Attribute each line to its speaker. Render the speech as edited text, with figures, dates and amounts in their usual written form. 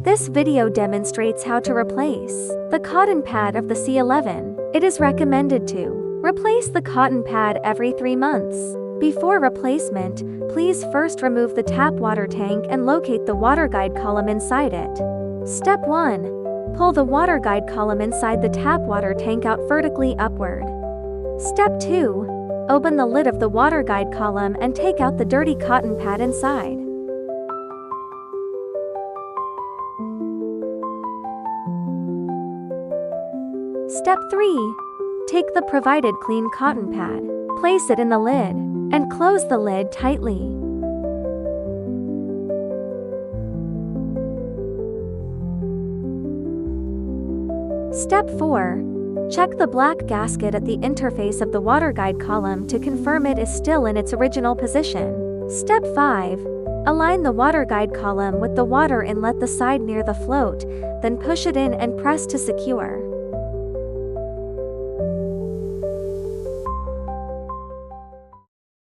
Speaker 1: This video demonstrates how to replace the cotton pad of the C11. It is recommended to replace the cotton pad every 3 months. Before replacement, please first remove the tap water tank and locate the water guide column inside it. Step 1. Pull the water guide column inside the tap water tank out vertically upward. Step 2. Open the lid of the water guide column and take out the dirty cotton pad inside. Step 3. Take the provided clean cotton pad, place it in the lid, and close the lid tightly. Step 4. Check the black gasket at the interface of the water guide column to confirm it is still in its original position. Step 5. Align the water guide column with the water inlet, the side near the float, then push it in and press to secure.